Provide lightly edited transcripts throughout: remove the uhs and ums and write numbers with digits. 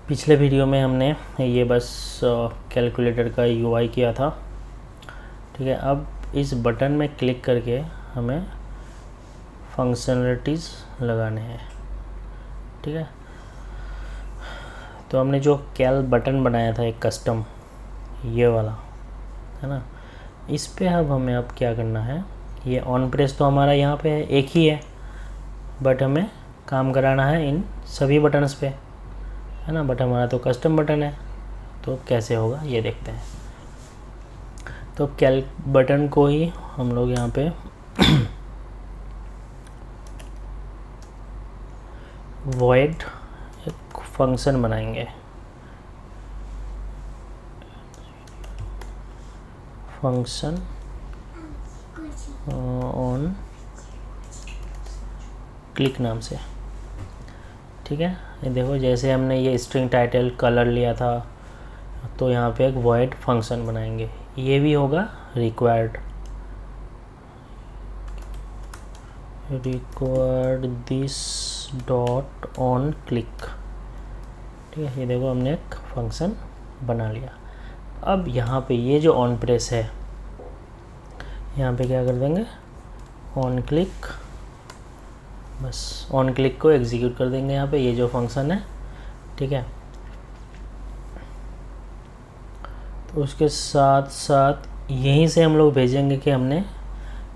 पिछले वीडियो में हमने ये बस कैलकुलेटर का यूआई किया था। ठीक है, अब इस बटन में क्लिक करके हमें फंक्शनलिटीज़ लगाने हैं। ठीक है, तो हमने जो कैल बटन बनाया था एक कस्टम, ये वाला है ना, इस पे अब हमें अब क्या करना है, ये ऑन प्रेस तो हमारा यहाँ पे है, एक ही है, बट हमें काम कराना है इन सभी बटन्स पे, है ना। बट हमारा तो कस्टम बटन है, तो कैसे होगा ये देखते हैं। तो कैल बटन को ही हम लोग यहाँ पे वॉइड एक फंक्शन बनाएंगे, फंक्शन ऑन क्लिक नाम से। ठीक है, ये देखो जैसे हमने ये स्ट्रिंग टाइटल कलर लिया था, तो यहाँ पे एक वॉइड फंक्शन बनाएंगे, ये भी होगा required this dot on click. ठीक है, ये देखो हमने एक फंक्शन बना लिया। अब यहाँ पे ये जो ऑन प्रेस है, यहाँ पे क्या कर देंगे, ऑन क्लिक, बस ऑन क्लिक को एग्जीक्यूट कर देंगे यहाँ पे, ये जो फंक्शन है। ठीक है, तो उसके साथ साथ यहीं से हम लोग भेजेंगे कि हमने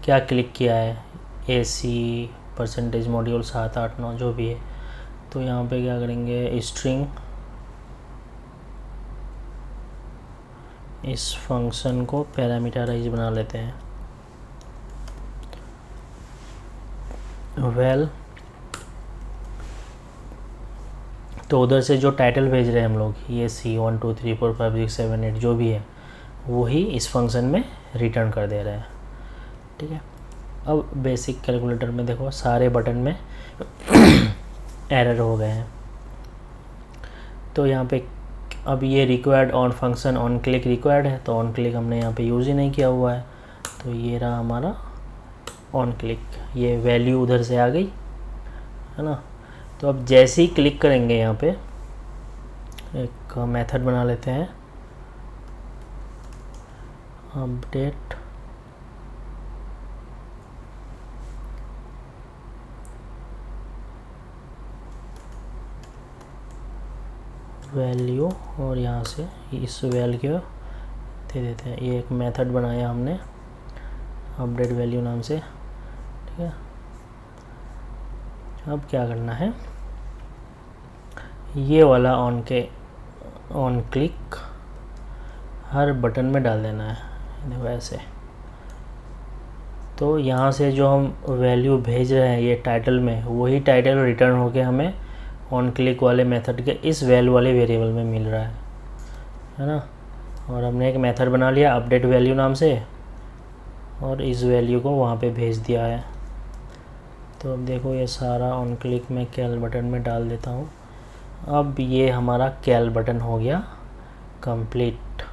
क्या क्लिक किया है, AC परसेंटेज मॉड्यूल 7 8 9 जो भी है। तो यहाँ पे क्या करेंगे, स्ट्रिंग इस फंक्शन को पैरामीटराइज बना लेते हैं, वेल तो उधर से जो टाइटल भेज रहे हैं हम लोग, ये C 1 2 3 4 5 6 7 8 जो भी है, वही इस फंक्शन में रिटर्न कर दे रहे हैं। ठीक है, अब बेसिक कैलकुलेटर में देखो सारे बटन में एरर हो गए हैं। तो यहाँ पे अब ये required on function on click required है, तो ऑन क्लिक हमने यहाँ पे यूज़ ही नहीं किया हुआ है, तो ये रहा हमारा ऑन क्लिक, ये वैल्यू उधर से आ गई, है ना। तो अब जैसे ही क्लिक करेंगे यहाँ पे एक मेथड बना लेते हैं, अपडेट वैल्यू, और यहाँ से इस वैल्यू दे देते हैं। ये एक मेथड बनाया हमने अपडेट वैल्यू नाम से। ठीक है, अब क्या करना है, ये वाला ऑन क्लिक हर बटन में डाल देना है, देखो ऐसे। तो यहाँ से जो हम वैल्यू भेज रहे हैं ये टाइटल में, वही टाइटल रिटर्न होके हमें ऑन क्लिक वाले मेथड के इस वैल्यू वाले वेरिएबल में मिल रहा है ना। और हमने एक मेथड बना लिया अपडेट वैल्यू नाम से, और इस वैल्यू को वहाँ पे भेज दिया है। तो अब देखो ये सारा ऑन क्लिक में कैल बटन में डाल देता हूँ। अब ये हमारा कैल बटन हो गया कंप्लीट।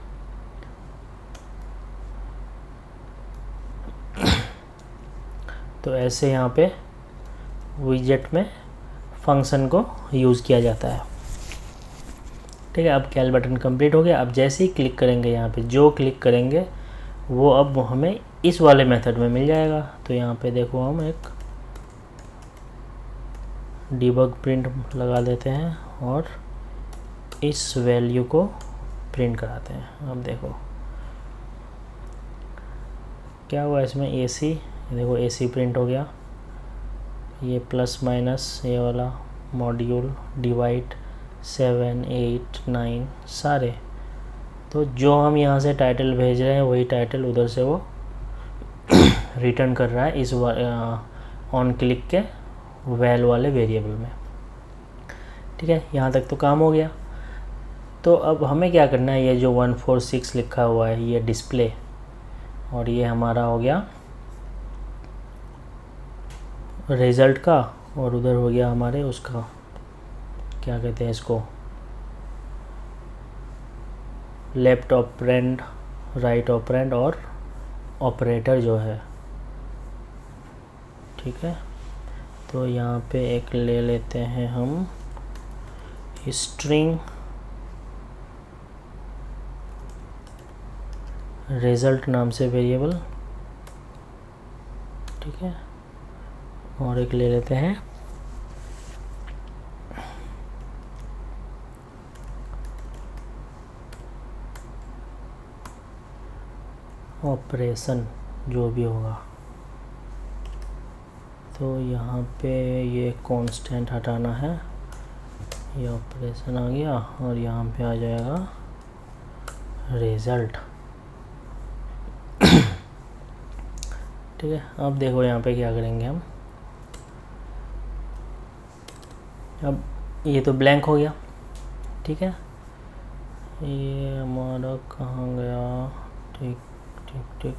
तो ऐसे यहाँ पे विजेट में फंक्शन को यूज़ किया जाता है। ठीक है, अब कैल बटन कंप्लीट हो गया। अब जैसे ही क्लिक करेंगे, यहाँ पे जो क्लिक करेंगे वो अब हमें इस वाले मेथड में मिल जाएगा। तो यहाँ पे देखो हम एक डिबग प्रिंट लगा देते हैं और इस वैल्यू को प्रिंट कराते हैं। अब देखो क्या हुआ इसमें, AC, देखो AC प्रिंट हो गया, ये प्लस माइनस ये वाला मॉड्यूल डिवाइड 7 8 9 सारे। तो जो हम यहाँ से टाइटल भेज रहे हैं वही टाइटल उधर से वो रिटर्न कर रहा है इस ऑन क्लिक के वैल वाले वेरिएबल में। ठीक है, यहाँ तक तो काम हो गया। तो अब हमें क्या करना है, ये जो 146 लिखा हुआ है ये डिस्प्ले, और ये हमारा हो गया रिज़ल्ट का, और उधर हो गया हमारे उसका क्या कहते हैं इसको, लेफ्ट ऑपरेंड राइट ऑपरेंड और ऑपरेटर जो है। ठीक है, तो यहाँ पे एक ले लेते हैं हम स्ट्रिंग रिजल्ट नाम से वेरिएबल, ठीक है, और एक ले लेते हैं ऑपरेशन, जो भी होगा। तो यहाँ पे ये कांस्टेंट हटाना है, ये ऑपरेशन आ गया और यहाँ पे आ जाएगा रिजल्ट। ठीक है, अब देखो यहाँ पे क्या करेंगे हम। अब ये तो ब्लैंक हो गया, ठीक है, ये हमारा कहाँ गया, ठीक ठीक ठीक।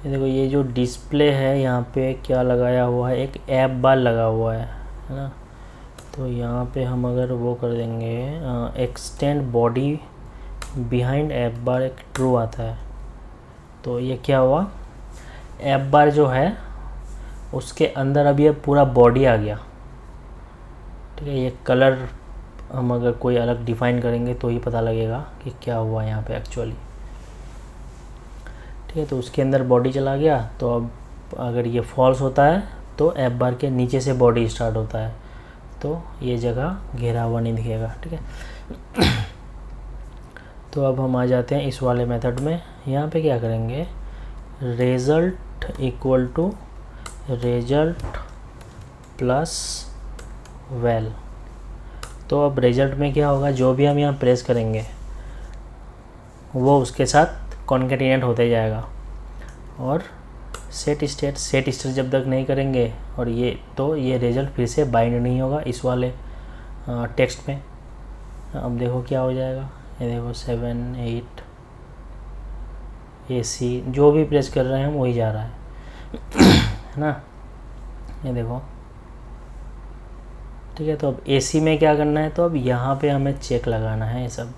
ये देखो ये जो डिस्प्ले है यहाँ पे क्या लगाया हुआ है, एक ऐप बार लगा हुआ है ना। तो यहाँ पे हम अगर वो कर देंगे एक्सटेंड बॉडी बिहाइंड ऐप बार, एक ट्रू आता है। तो ये क्या हुआ, ऐप बार जो है उसके अंदर अब ये पूरा बॉडी आ गया, ठीक है। ये कलर हम अगर कोई अलग डिफाइन करेंगे तो ही पता लगेगा कि क्या हुआ यहाँ पे एक्चुअली, ठीक है। तो उसके अंदर बॉडी चला गया। तो अब अगर ये फॉल्स होता है तो ऐप बार के नीचे से बॉडी स्टार्ट होता है, तो ये जगह घेरा हुआ नहीं दिखेगा, ठीक है। तो अब हम आ जाते हैं इस वाले मेथड में। यहाँ पे क्या करेंगे, result equal to result plus val. तो अब रिजल्ट में क्या होगा, जो भी हम यहाँ प्रेस करेंगे वो उसके साथ कॉन्केटिनेट होते जाएगा। और सेट स्टेट जब तक नहीं करेंगे और ये, तो ये रिजल्ट फिर से बाइंड नहीं होगा इस वाले टेक्स्ट में। अब देखो क्या हो जाएगा, ये देखो 7 8 AC जो भी प्रेस कर रहे हैं हम वही जा रहा है ना, ये देखो, ठीक है। तो अब AC में क्या करना है, तो अब यहाँ पे हमें चेक लगाना है ये सब,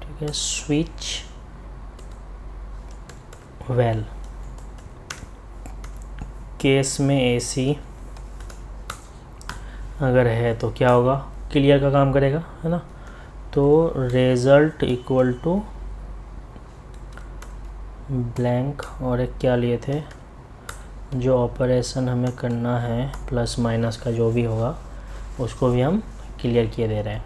ठीक है। स्विच वेल, केस में AC अगर है तो क्या होगा, क्लियर का काम करेगा, है ना। तो रिजल्ट इक्वल टू ब्लैंक, और एक क्या लिए थे, जो ऑपरेशन हमें करना है प्लस माइनस का जो भी होगा उसको भी हम क्लियर किए दे रहे हैं,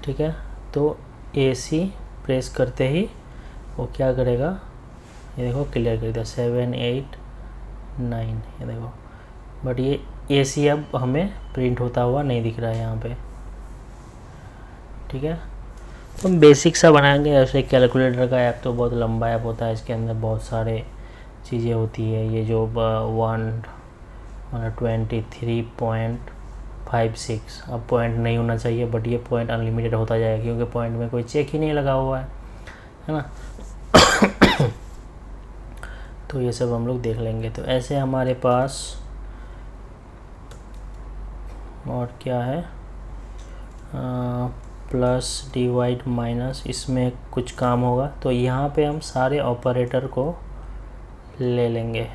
ठीक है। तो AC प्रेस करते ही वो क्या करेगा, ये देखो क्लियर कर दिया 7 8 9, ये देखो। बट ये AC अब हमें प्रिंट होता हुआ नहीं दिख रहा है यहाँ पे, ठीक है। तो हम बेसिक सा बनाएंगे। ऐसे कैलकुलेटर का ऐप तो बहुत लंबा ऐप होता है, इसके अंदर बहुत सारे चीज़ें होती है। ये जो 123.56, अब पॉइंट नहीं होना चाहिए, बट ये पॉइंट अनलिमिटेड होता जाएगा क्योंकि पॉइंट में कोई चेक ही नहीं लगा हुआ है ना। तो ये सब हम लोग देख लेंगे। तो ऐसे हमारे पास और क्या है, प्लस डिवाइड माइनस, इसमें कुछ काम होगा। तो यहाँ पे हम सारे ऑपरेटर को ले लेंगे।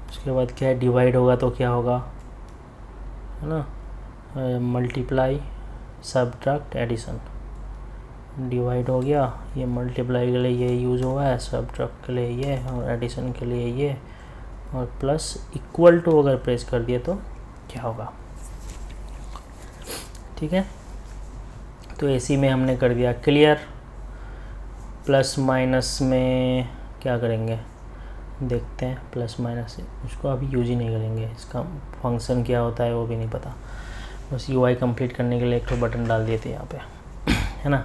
उसके बाद क्या है, डिवाइड होगा तो क्या होगा, है ना, मल्टीप्लाई सब्ट्रैक्ट एडिशन। डिवाइड हो गया, ये मल्टीप्लाई के लिए ये यूज़ हुआ है, सब्ट्रैक्ट के लिए ये, और एडिशन के लिए ये, और प्लस इक्वल टू अगर प्रेस कर दिए तो क्या होगा, ठीक है। तो AC में हमने कर दिया क्लियर। प्लस माइनस में क्या करेंगे, देखते हैं। प्लस माइनस उसको अभी यूज ही नहीं करेंगे, इसका फंक्शन क्या होता है वो भी नहीं पता। बस UI कंप्लीट करने के लिए एक तो बटन डाल दिए थे यहाँ पे, है ना।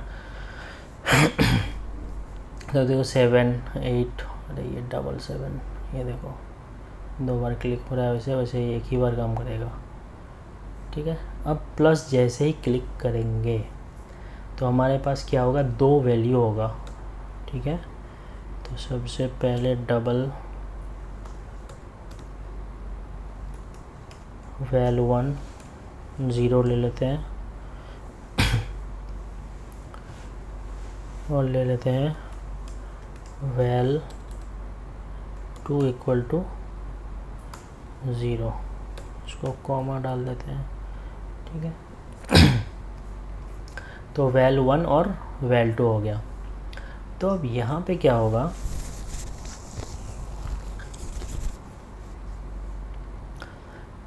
तो देखो 7 8, अरे ये 7, ये देखो 2 बार क्लिक हो रहा है, वैसे वैसे एक ही बार काम करेगा, ठीक है। अब प्लस जैसे ही क्लिक करेंगे तो हमारे पास क्या होगा, 2 वैल्यू होगा, ठीक है। तो सबसे पहले डबल वैल्यू 1 0 ले लेते हैं, और ले लेते हैं वैल 2 इक्वल टू 0, उसको कॉमा डाल देते हैं। ठीक है। तो वैल 1 और वैल 2 हो गया। तो अब यहाँ पे क्या होगा,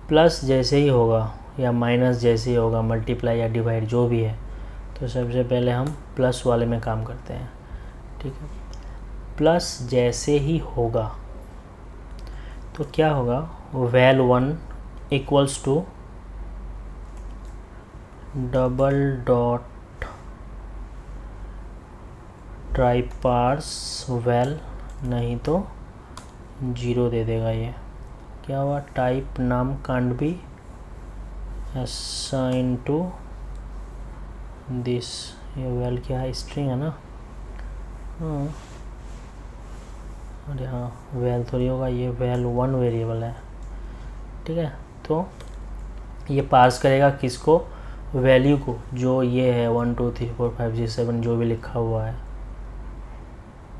प्लस जैसे ही होगा या माइनस जैसे ही होगा, मल्टीप्लाई या डिवाइड जो भी है, तो सबसे पहले हम प्लस वाले में काम करते हैं। ठीक है, प्लस जैसे ही होगा तो क्या होगा, val 1 equals to double dot try parse val, नहीं तो 0 दे देगा। ये क्या हुआ, टाइप नाम can't be assign to this. ये वैल क्या है, स्ट्रिंग है ना। हाँ, अरे हाँ, वैल थोड़ी होगा, ये वैल 1 वेरिएबल है। ठीक है, तो ये पास करेगा किसको, वैल्यू को, जो ये है 1 2 3 4 5 6 7 जो भी लिखा हुआ है।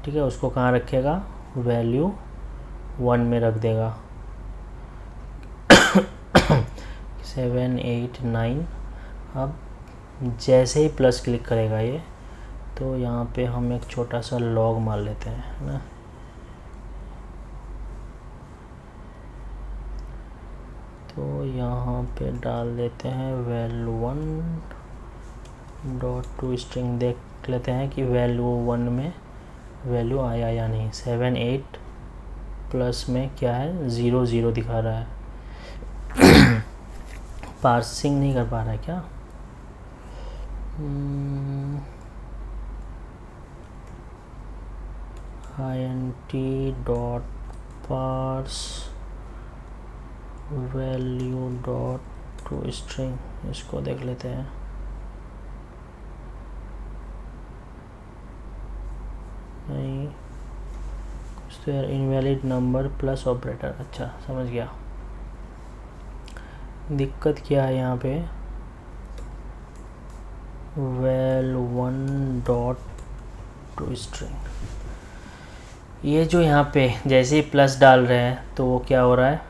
ठीक है, उसको कहाँ रखेगा, वैल्यू 1 में रख देगा। 7 8 9। अब जैसे ही प्लस क्लिक करेगा ये, तो यहाँ पे हम एक छोटा सा लॉग मार लेते हैं, है ना। तो यहाँ पे डाल देते हैं वैल्यू 1 डॉट टू स्ट्रिंग, देख लेते हैं कि वैल्यू 1 में वैल्यू आया या नहीं। 7 8 प्लस में क्या है, 0 0 दिखा रहा है। पार्सिंग नहीं कर पा रहा है क्या, int dot parse value dot to string, इसको देख लेते हैं। नहीं, कुछ तो यार, इनवैलिड नंबर प्लस ऑपरेटर। अच्छा, समझ गया। दिक्कत क्या है यहाँ पे, वैल 1 डॉट टू स्ट्रिंग, ये जो यहाँ पे जैसे ही प्लस डाल रहे हैं तो वो क्या हो रहा है,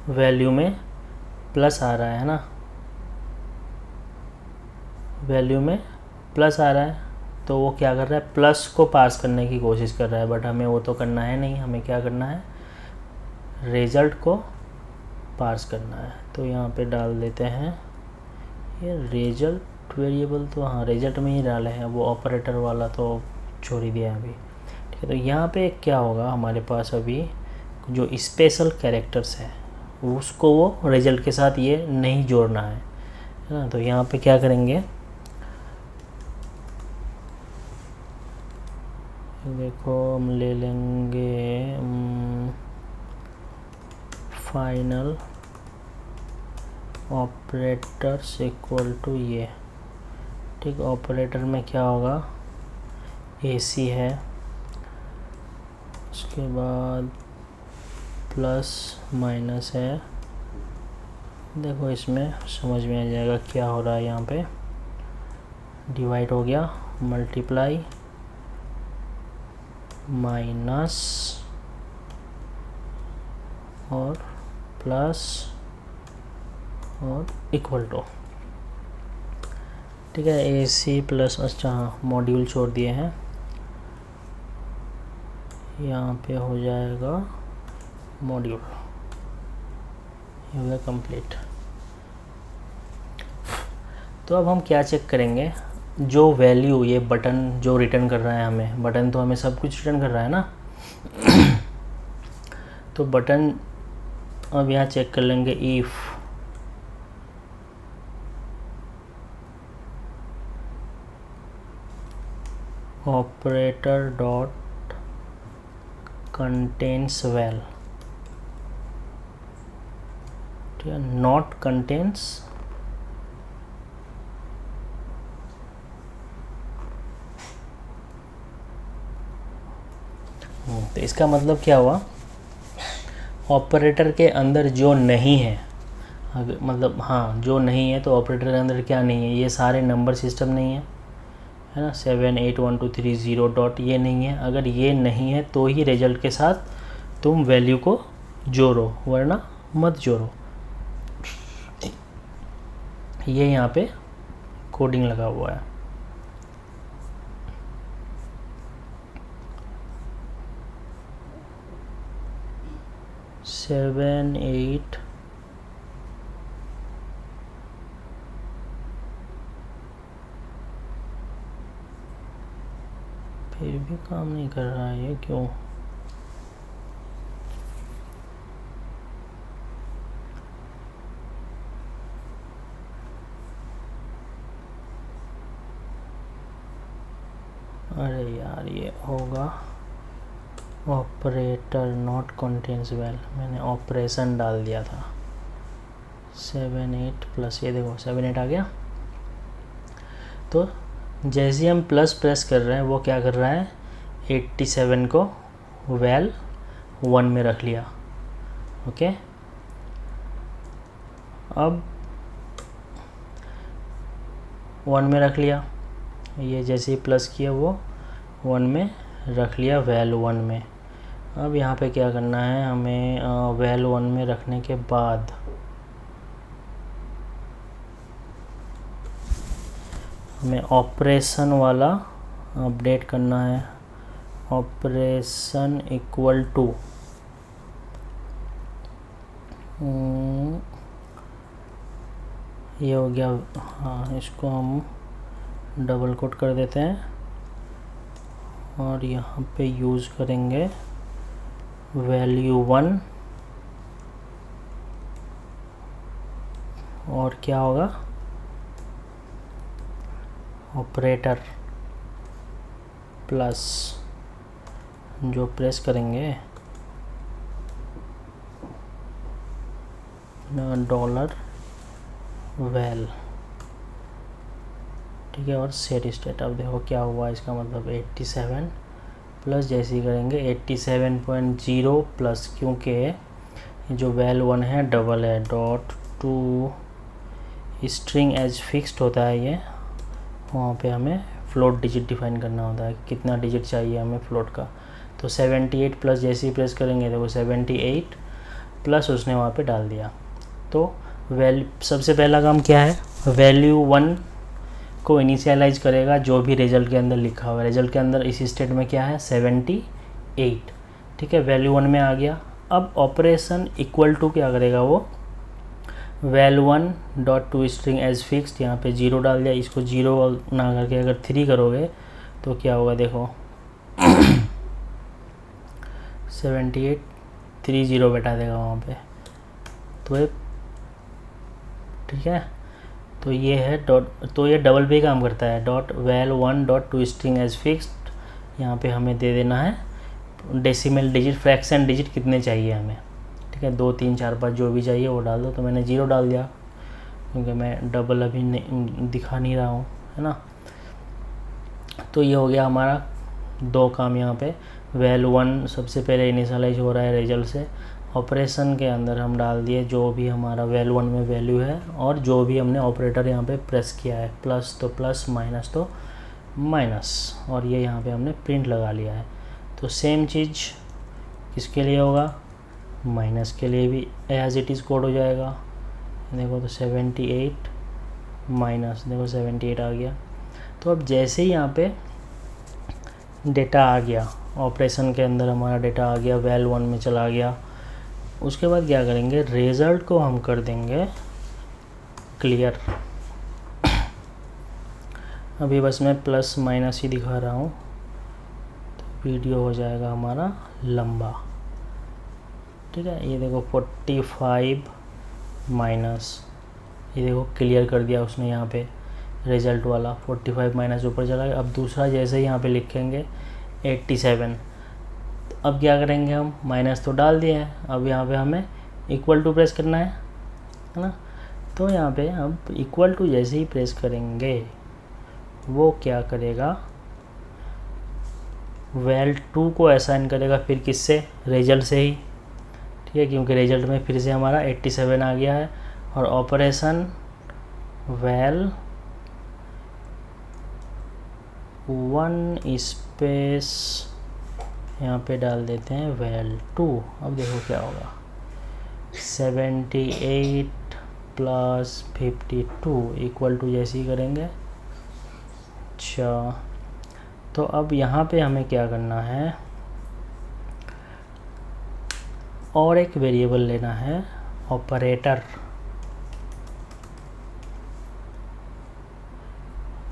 वैल्यू में प्लस आ रहा है ना, वैल्यू में प्लस आ रहा है। तो वो क्या कर रहा है, प्लस को पास करने की कोशिश कर रहा है, बट हमें वो तो करना है नहीं। हमें क्या करना है, रिज़ल्ट को पास करना है। तो यहाँ पे डाल देते हैं ये रिजल्ट वेरिएबल, तो हाँ रिजल्ट में ही डाले हैं, वो ऑपरेटर वाला तो छोड़ ही दिया अभी। ठीक है, तो यहाँ पे क्या होगा, हमारे पास अभी जो स्पेशल कैरेक्टर्स है उसको वो रिजल्ट के साथ ये नहीं जोड़ना है ना। तो यहाँ पे क्या करेंगे, देखो हम ले लेंगे फाइनल ऑपरेटर्स इक्वल टू ये। ठीक, ऑपरेटर में क्या होगा, AC है, उसके बाद प्लस माइनस है। देखो इसमें समझ में आ जाएगा क्या हो रहा है। यहाँ पे डिवाइड हो गया, मल्टीप्लाई माइनस और प्लस और इक्वल टू। ठीक है, AC प्लस, अच्छा हाँ मॉड्यूल छोड़ दिए हैं, यहाँ पे हो जाएगा मॉड्यूल, ये हो गया कंप्लीट। तो अब हम क्या चेक करेंगे, जो वैल्यू ये बटन जो रिटर्न कर रहा है हमें, बटन तो हमें सब कुछ रिटर्न कर रहा है ना। तो बटन अब यहाँ चेक कर लेंगे, if operator dot contains val, ठीक है, नॉट कंटेन्स तो इसका मतलब क्या हुआ, ऑपरेटर के अंदर जो नहीं है, मतलब हाँ जो नहीं है, तो ऑपरेटर के अंदर क्या नहीं है, ये सारे नंबर सिस्टम नहीं है ना, 7 8 1 2 3 0 डॉट ये नहीं है। अगर ये नहीं है तो ही रिजल्ट के साथ तुम वैल्यू को जोड़ो, वरना मत जोड़ो। ये यहाँ पे कोडिंग लगा हुआ है। सेवन एट फिर भी काम नहीं कर रहा है, ये क्यों? अरे यार, ये होगा ऑपरेटर नॉट कंटेन्स वेल, मैंने ऑपरेशन डाल दिया था। 7 8 प्लस, ये देखो 7 8 आ गया। तो जैसे हम प्लस प्रेस कर रहे हैं वो क्या कर रहा है, 87 को वेल 1 में रख लिया। ओके, अब 1 में रख लिया, ये जैसे ही प्लस किया वो 1 में रख लिया, वेल 1 में। अब यहाँ पे क्या करना है हमें, वेल 1 में रखने के बाद हमें ऑपरेशन वाला अपडेट करना है। ऑपरेशन इक्वल टू ये हो गया। हाँ, इसको हम डबल कोट कर देते हैं और यहाँ पे यूज़ करेंगे वैल्यू 1। और क्या होगा, ऑपरेटर प्लस जो प्रेस करेंगे डॉलर वेल, ठीक है, और सेट स्टेट। अब देखो क्या हुआ, इसका मतलब 87 प्लस जैसे ही करेंगे 87.0 प्लस, क्योंकि जो वेल 1 है डबल है, dot to string as fixed होता है ये, वहाँ पे हमें फ्लोट डिजिट डिफाइन करना होता है, कितना डिजिट चाहिए हमें फ्लोट का। तो 78 प्लस जैसे ही प्रेस करेंगे तो वो 78 प्लस उसने वहाँ पे डाल दिया। तो सबसे पहला काम क्या है, वैल्यू 1 को इनिशियलाइज करेगा जो भी रिजल्ट के अंदर लिखा हुआ है। रिजल्ट के अंदर इस स्टेट में क्या है, 78, ठीक है, वैल्यू 1 में आ गया। अब ऑपरेशन इक्वल टू क्या करेगा वो, val 1 dot to string as fixed, यहाँ पे 0 डाल दिया। इसको 0 ना करके अगर 3 करोगे तो क्या होगा, देखो 78 3 0 बैठा देगा वहाँ पे। तो ये ठीक है, तो ये है डॉट, तो ये डबल पे काम करता है। Dot val 1 dot to string as fixed, यहाँ पे हमें दे देना है डेसिमल डिजिट, फ्रैक्शन डिजिट कितने चाहिए हमें, ठीक है, 2 3 4 5 जो भी चाहिए वो डाल दो। तो मैंने 0 डाल दिया क्योंकि मैं डबल अभी दिखा नहीं रहा हूँ, है ना। तो ये हो गया हमारा 2 काम यहाँ पे। वेल 1 सबसे पहले इनिशियलाइज हो रहा है रिजल्ट से, ऑपरेशन के अंदर हम डाल दिए जो भी हमारा वेल 1 में वैल्यू है, और जो भी हमने ऑपरेटर यहाँ पे प्रेस किया है, प्लस तो प्लस, माइनस तो माइनस, और ये यहाँ पे हमने प्रिंट लगा लिया है। तो सेम चीज़ किसके लिए होगा, माइनस के लिए भी एज इट इज़ कोड हो जाएगा। देखो तो 78 माइनस, देखो 78 आ गया। तो अब जैसे ही यहाँ पे डेटा आ गया, ऑपरेशन के अंदर हमारा डेटा आ गया, वेल 1 में चला गया, उसके बाद क्या करेंगे, रिज़ल्ट को हम कर देंगे क्लियर। अभी बस मैं प्लस माइनस ही दिखा रहा हूँ, तो वीडियो हो जाएगा हमारा लंबा, ठीक है। ये देखो 45 माइनस, ये देखो क्लियर कर दिया उसने यहाँ पे रिज़ल्ट वाला, 45 माइनस ऊपर चला गया। अब दूसरा जैसे ही यहाँ पे लिखेंगे 87, अब क्या करेंगे हम, माइनस तो डाल दिए हैं, अब यहाँ पे हमें इक्वल टू प्रेस करना है ना। तो यहाँ पे अब इक्वल टू जैसे ही प्रेस करेंगे वो क्या करेगा, वेल 2 को असाइन करेगा, फिर किससे, रिजल्ट से ही, ठीक है, क्योंकि रिजल्ट में फिर से हमारा 87 आ गया है। और ऑपरेशन वेल 1 स्पेस यहाँ पे डाल देते हैं वेल 2। अब देखो क्या होगा, 78 प्लस 52 इक्वल टू जैसे ही करेंगे। अच्छा, तो अब यहाँ पे हमें क्या करना है, और एक वेरिएबल लेना है ऑपरेटर।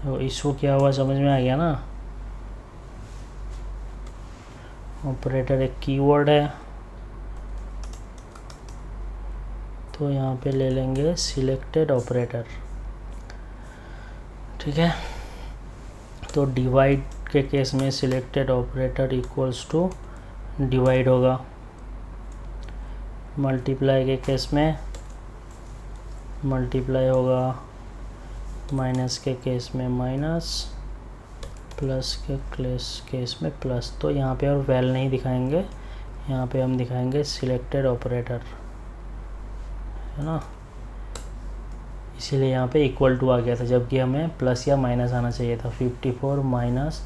तो इसको क्या हुआ समझ में आ गया ना। ऑपरेटर एक कीवर्ड है, तो यहाँ पे ले लेंगे सिलेक्टेड ऑपरेटर। ठीक है, तो डिवाइड के केस में selected operator equals to divide होगा, मल्टीप्लाई के केस में मल्टीप्लाई होगा, माइनस के केस में माइनस, प्लस के केस में प्लस। तो यहाँ पे और वैल नहीं दिखाएंगे, यहाँ पे हम दिखाएंगे सिलेक्टेड ऑपरेटर, है ना। इसीलिए यहाँ पे इक्वल टू आ गया था, जबकि हमें प्लस या माइनस आना चाहिए था। 54 माइनस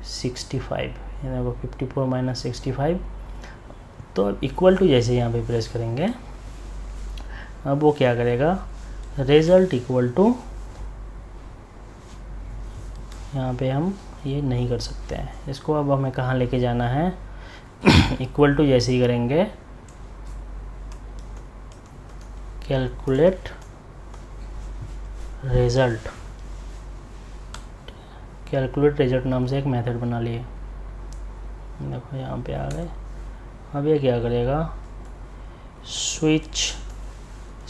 65, ये देखो 54 माइनस 65। तो अब इक्वल टू जैसे यहाँ पे प्रेस करेंगे, अब वो क्या करेगा, रिजल्ट इक्वल टू, यहाँ पे हम ये नहीं कर सकते हैं इसको। अब हमें कहाँ लेके जाना है, इक्वल टू जैसे ही करेंगे कैलकुलेट रिजल्ट, कैलकुलेट रिजल्ट नाम से एक मेथड बना लिए। देखो यहाँ पे आ गए। अब ये क्या करेगा, स्विच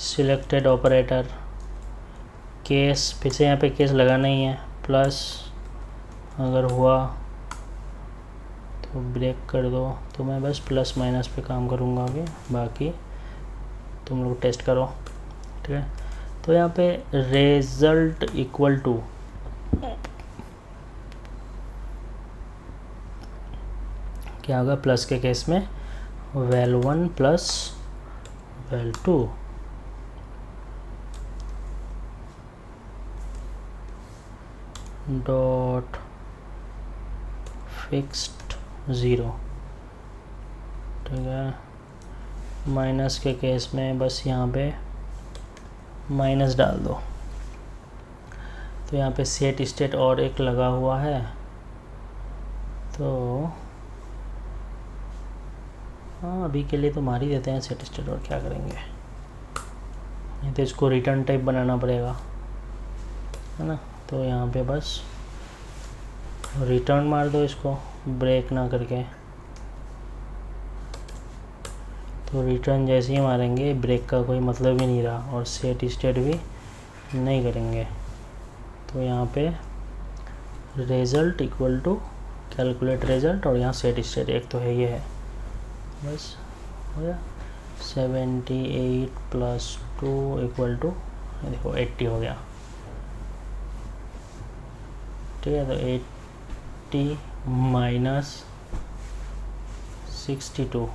सिलेक्टेड ऑपरेटर, केस, फिर से यहाँ पे केस लगाना ही है, प्लस अगर हुआ तो ब्रेक कर दो। तो मैं बस प्लस माइनस पे काम करूँगा अभी, बाकी तुम लोग टेस्ट करो। ठीक है, तो यहाँ पे रिजल्ट इक्वल टू, क्या होगा, प्लस के केस में val 1 plus val 2, dot fixed 0। ठीक है, माइनस के केस में बस यहाँ पे माइनस डाल दो। तो यहाँ पे सेट स्टेट और एक लगा हुआ है, तो हाँ अभी के लिए तो मार ही देते हैं सेट स्टेट, और क्या करेंगे, नहीं तो इसको रिटर्न टाइप बनाना पड़ेगा, है ना। तो यहाँ पे बस रिटर्न मार दो इसको, ब्रेक ना करके। तो रिटर्न जैसे ही मारेंगे, ब्रेक का कोई मतलब ही नहीं रहा, और सेट स्टेट भी नहीं करेंगे। तो यहाँ पे result equal to calculate result, और यहाँ सेट स्टेट एक तो है, ये है, बस हो गया। 78 प्लस 2 इक्वल टू, देखो 80 हो गया। ठीक है, तो 80 माइनस 62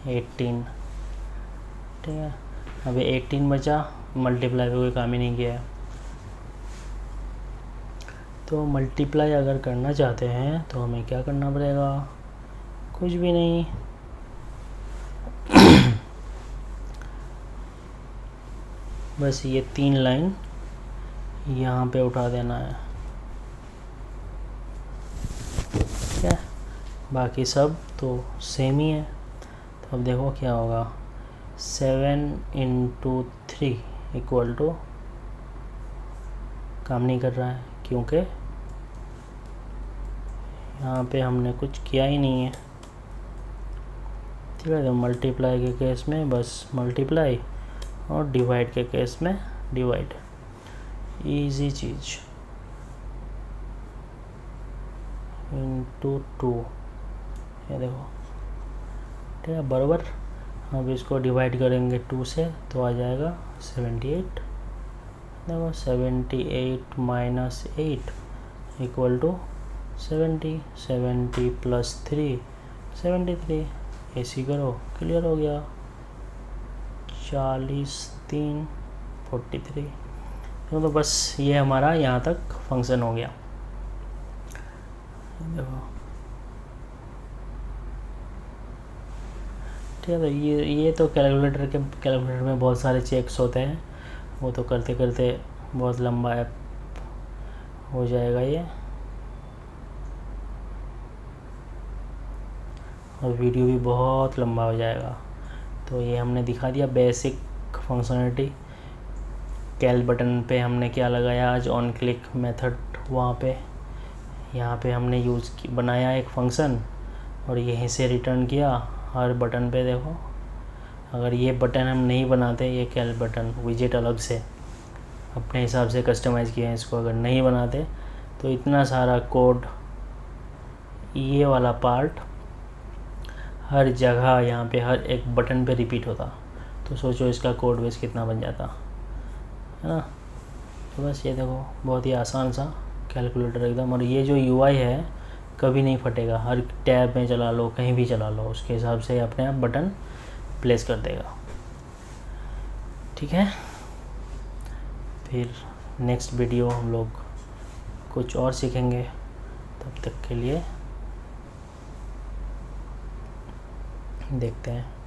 18। ठीक है, अभी 18 बचा, मल्टीप्लाई पे कोई काम ही नहीं किया है। तो मल्टीप्लाई अगर करना चाहते हैं तो हमें क्या करना पड़ेगा, कुछ भी नहीं, बस ये 3 लाइन यहाँ पे उठा देना है। ठीक है, बाकी सब तो सेम ही है। तो अब देखो क्या होगा, 7 × 3 इक्वल टू, काम नहीं कर रहा है क्योंकि यहाँ पे हमने कुछ किया ही नहीं है। ठीक है, तो मल्टीप्लाई के केस में बस मल्टीप्लाई, और डिवाइड के केस में डिवाइड, इजी चीज़, × 2, ये देखो। ठीक है, बराबर। अब इसको डिवाइड करेंगे 2 से, तो आ जाएगा 78। देखो 78 माइनस 8 इक्वल टू 70, 70 प्लस 3 73, ऐसी करो, क्लियर हो गया। 40 3 43। तो बस ये हमारा यहाँ तक फंक्शन हो गया। देखो ठीक है, तो ये तो कैलकुलेटर में बहुत सारे चेक्स होते हैं, वो तो करते करते बहुत लंबा ऐप हो जाएगा ये, और वीडियो भी बहुत लंबा हो जाएगा। तो ये हमने दिखा दिया बेसिक फंक्शनलिटी। कैल बटन पे हमने क्या लगाया आज, ऑन क्लिक मेथड, वहाँ पे यहाँ पे हमने बनाया एक फंक्शन और यहीं से रिटर्न किया हर बटन पे। देखो अगर ये बटन हम नहीं बनाते, ये कैल बटन विजेट अलग से अपने हिसाब से कस्टमाइज़ किया है इसको, अगर नहीं बनाते तो इतना सारा कोड, ये वाला पार्ट हर जगह यहाँ पे हर एक बटन पे रिपीट होता। तो सोचो इसका कोड बेस कितना बन जाता है ना। तो बस ये देखो बहुत ही आसान सा कैलकुलेटर एकदम। और ये जो यूआई है कभी नहीं फटेगा, हर टैब में चला लो, कहीं भी चला लो, उसके हिसाब से अपने आप बटन प्लेस कर देगा। ठीक है, फिर नेक्स्ट वीडियो हम लोग कुछ और सीखेंगे। तब तक के लिए देखते हैं।